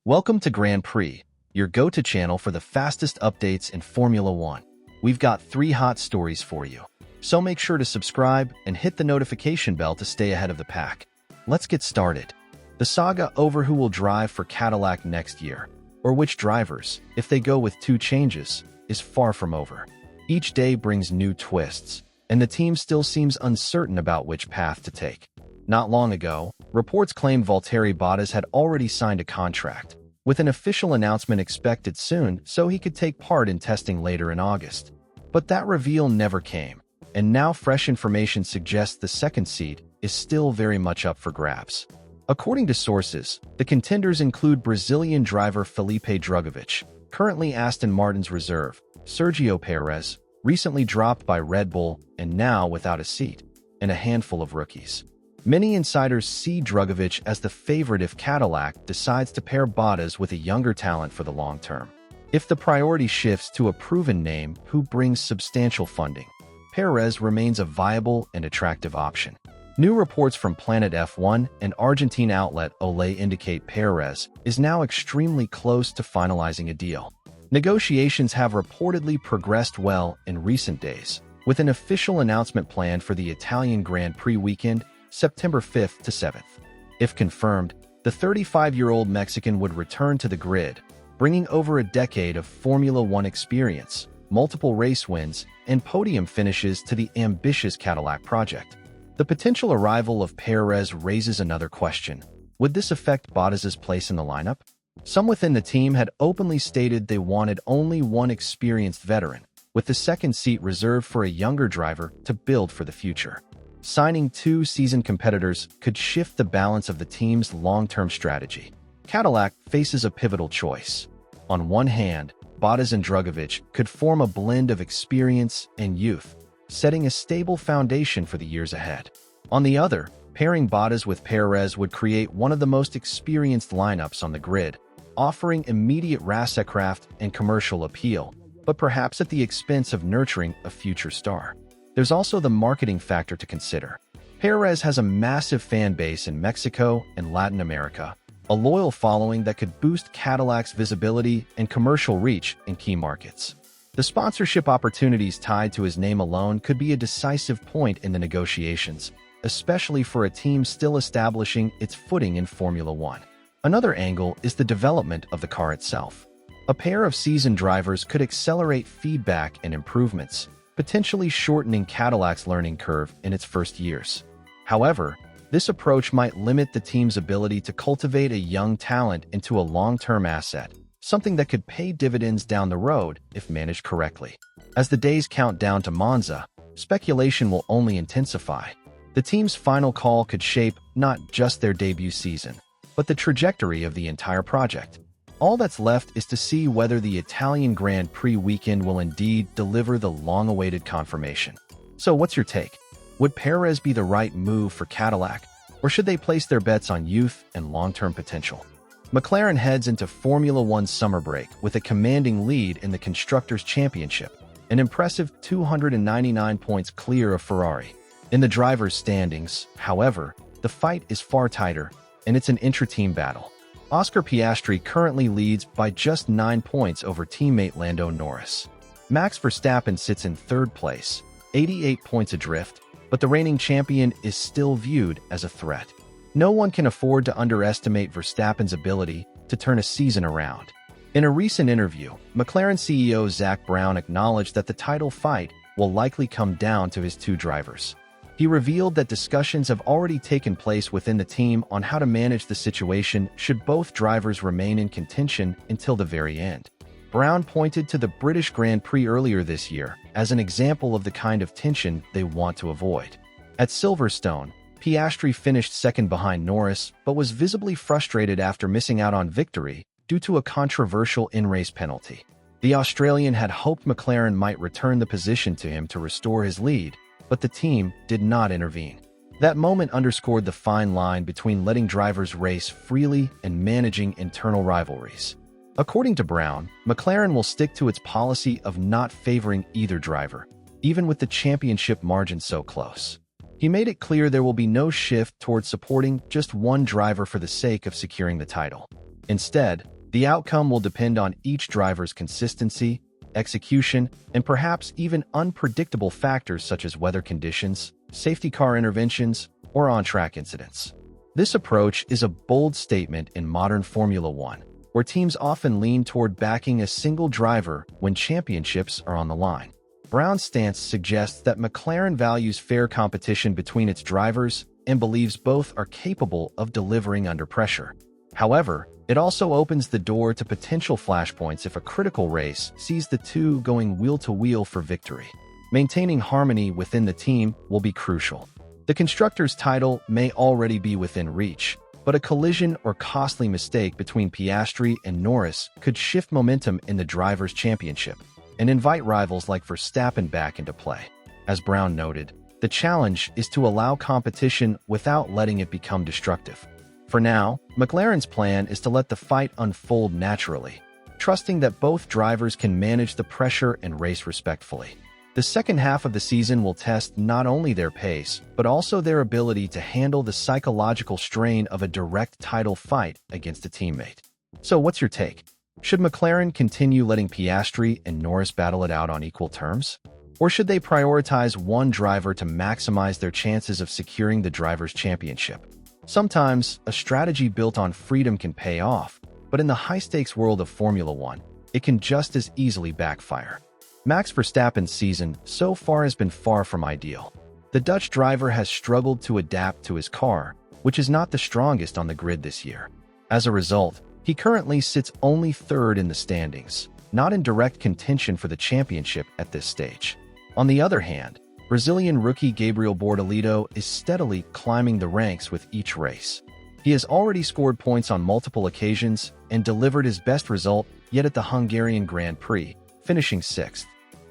Welcome to Grand Prix, your go-to channel for the fastest updates in Formula One. We've got 3 hot stories for you, so make sure to subscribe and hit the notification bell to stay ahead of the pack. Let's get started. The saga over who will drive for Cadillac next year, or which drivers, if they go with 2 changes, is far from over. Each day brings new twists, and the team still seems uncertain about which path to take. Not long ago, reports claimed Valtteri Bottas had already signed a contract, with an official announcement expected soon so he could take part in testing later in August. But that reveal never came, and now fresh information suggests the second seat is still very much up for grabs. According to sources, the contenders include Brazilian driver Felipe Drugovich, currently Aston Martin's reserve, Sergio Perez, recently dropped by Red Bull and now without a seat, and a handful of rookies. Many insiders see Drugovich as the favorite if Cadillac decides to pair Bottas with a younger talent for the long term. If the priority shifts to a proven name who brings substantial funding, Perez remains a viable and attractive option. New reports from Planet F1 and Argentine outlet Olé indicate Perez is now extremely close to finalizing a deal. Negotiations have reportedly progressed well in recent days, with an official announcement planned for the Italian Grand Prix weekend, September 5th to 7th. If confirmed, the 35-year-old Mexican would return to the grid, bringing over a decade of Formula One experience, multiple race wins, and podium finishes to the ambitious Cadillac project. The potential arrival of Perez raises another question. Would this affect Bottas's place in the lineup? Some within the team had openly stated they wanted only one experienced veteran, with the second seat reserved for a younger driver to build for the future. Signing 2 seasoned competitors could shift the balance of the team's long-term strategy. Cadillac faces a pivotal choice. On one hand, Bottas and Drugovich could form a blend of experience and youth, setting a stable foundation for the years ahead. On the other, pairing Bottas with Perez would create one of the most experienced lineups on the grid, offering immediate racetrack and commercial appeal, but perhaps at the expense of nurturing a future star. There's also the marketing factor to consider. Perez has a massive fan base in Mexico and Latin America, a loyal following that could boost Cadillac's visibility and commercial reach in key markets. The sponsorship opportunities tied to his name alone could be a decisive point in the negotiations, especially for a team still establishing its footing in Formula One. Another angle is the development of the car itself. A pair of seasoned drivers could accelerate feedback and improvements, potentially shortening Cadillac's learning curve in its first years. However, this approach might limit the team's ability to cultivate a young talent into a long-term asset, something that could pay dividends down the road if managed correctly. As the days count down to Monza, speculation will only intensify. The team's final call could shape not just their debut season, but the trajectory of the entire project. All that's left is to see whether the Italian Grand Prix weekend will indeed deliver the long-awaited confirmation. So what's your take? Would Perez be the right move for Cadillac, or should they place their bets on youth and long-term potential? McLaren heads into Formula One's summer break with a commanding lead in the Constructors' Championship, an impressive 299 points clear of Ferrari. In the drivers' standings, however, the fight is far tighter, and it's an intra-team battle. Oscar Piastri currently leads by just 9 points over teammate Lando Norris. Max Verstappen sits in 3rd place, 88 points adrift, but the reigning champion is still viewed as a threat. No one can afford to underestimate Verstappen's ability to turn a season around. In a recent interview, McLaren CEO Zak Brown acknowledged that the title fight will likely come down to his 2 drivers. He revealed that discussions have already taken place within the team on how to manage the situation should both drivers remain in contention until the very end. Brown pointed to the British Grand Prix earlier this year as an example of the kind of tension they want to avoid. At Silverstone, Piastri finished 2nd behind Norris but was visibly frustrated after missing out on victory due to a controversial in-race penalty. The Australian had hoped McLaren might return the position to him to restore his lead, but the team did not intervene. That moment underscored the fine line between letting drivers race freely and managing internal rivalries. According to Brown, McLaren will stick to its policy of not favoring either driver, even with the championship margin so close. He made it clear there will be no shift towards supporting just one driver for the sake of securing the title. Instead, The outcome will depend on each driver's consistency, execution, and perhaps even unpredictable factors such as weather conditions, safety car interventions, or on-track incidents. This approach is a bold statement in modern Formula One, where teams often lean toward backing a single driver when championships are on the line. Brown's stance suggests that McLaren values fair competition between its drivers and believes both are capable of delivering under pressure. However, it also opens the door to potential flashpoints if a critical race sees the two going wheel-to-wheel for victory. Maintaining harmony within the team will be crucial. The constructors' title may already be within reach, but a collision or costly mistake between Piastri and Norris could shift momentum in the drivers' championship and invite rivals like Verstappen back into play. As Brown noted, the challenge is to allow competition without letting it become destructive. For now, McLaren's plan is to let the fight unfold naturally, trusting that both drivers can manage the pressure and race respectfully. The second half of the season will test not only their pace, but also their ability to handle the psychological strain of a direct title fight against a teammate. So what's your take? Should McLaren continue letting Piastri and Norris battle it out on equal terms? Or should they prioritize one driver to maximize their chances of securing the Drivers' Championship? Sometimes, a strategy built on freedom can pay off, but in the high-stakes world of Formula One, it can just as easily backfire. Max Verstappen's season so far has been far from ideal. The Dutch driver has struggled to adapt to his car, which is not the strongest on the grid this year. As a result, he currently sits only third in the standings, not in direct contention for the championship at this stage. On the other hand, Brazilian rookie Gabriel Bortolito is steadily climbing the ranks with each race. He has already scored points on multiple occasions and delivered his best result yet at the Hungarian Grand Prix, finishing sixth.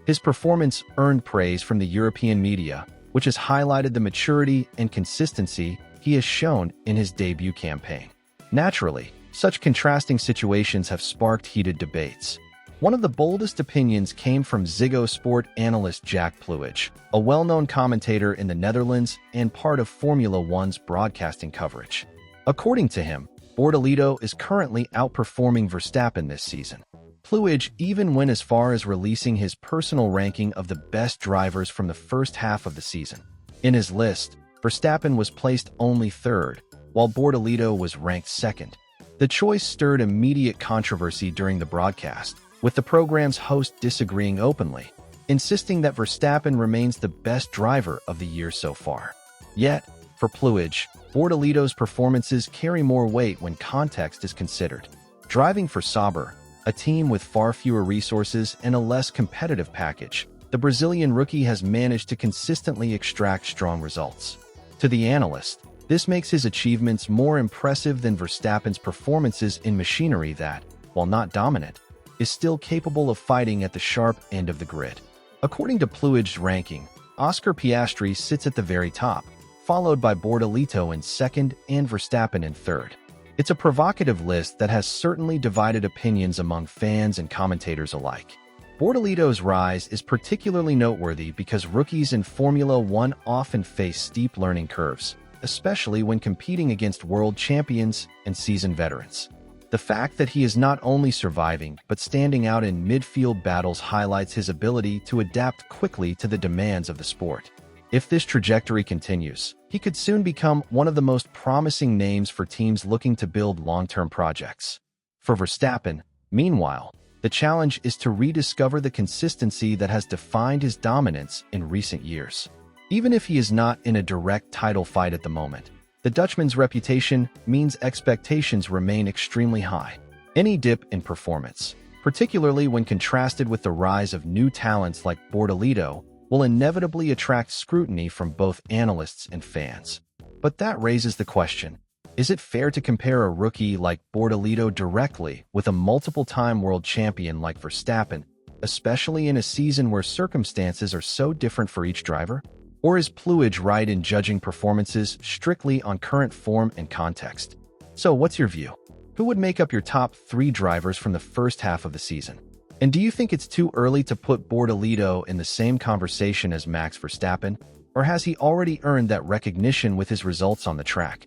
His performance earned praise from the European media, which has highlighted the maturity and consistency he has shown in his debut campaign. Naturally, such contrasting situations have sparked heated debates. One of the boldest opinions came from Ziggo Sport analyst Jack Pluij, a well-known commentator in the Netherlands and part of Formula One's broadcasting coverage. According to him, Bortolito is currently outperforming Verstappen this season. Pluij even went as far as releasing his personal ranking of the best drivers from the first half of the season. In his list, Verstappen was placed only third, while Bortolito was ranked second. The choice stirred immediate controversy during the broadcast, with the program's host disagreeing openly, insisting that Verstappen remains the best driver of the year so far. Yet, for Pluij, Bortolito's performances carry more weight when context is considered. Driving for Sauber, a team with far fewer resources and a less competitive package, the Brazilian rookie has managed to consistently extract strong results. To the analyst, this makes his achievements more impressive than Verstappen's performances in machinery that, while not dominant, is still capable of fighting at the sharp end of the grid. According to Pluij's ranking, Oscar Piastri sits at the very top, followed by Bortolito in second and Verstappen in third. It's a provocative list that has certainly divided opinions among fans and commentators alike. Bortolito's rise is particularly noteworthy because rookies in Formula One often face steep learning curves, especially when competing against world champions and seasoned veterans. The fact that he is not only surviving but standing out in midfield battles highlights his ability to adapt quickly to the demands of the sport. If this trajectory continues, he could soon become one of the most promising names for teams looking to build long-term projects. For Verstappen, meanwhile, the challenge is to rediscover the consistency that has defined his dominance in recent years. Even if he is not in a direct title fight at the moment, the Dutchman's reputation means expectations remain extremely high. Any dip in performance, particularly when contrasted with the rise of new talents like Bortolito, will inevitably attract scrutiny from both analysts and fans. But that raises the question, is it fair to compare a rookie like Bortolito directly with a multiple-time world champion like Verstappen, especially in a season where circumstances are so different for each driver? Or is Pluij right in judging performances strictly on current form and context? So what's your view? Who would make up your top 3 drivers from the first half of the season? And do you think it's too early to put Bortolito in the same conversation as Max Verstappen, or has he already earned that recognition with his results on the track?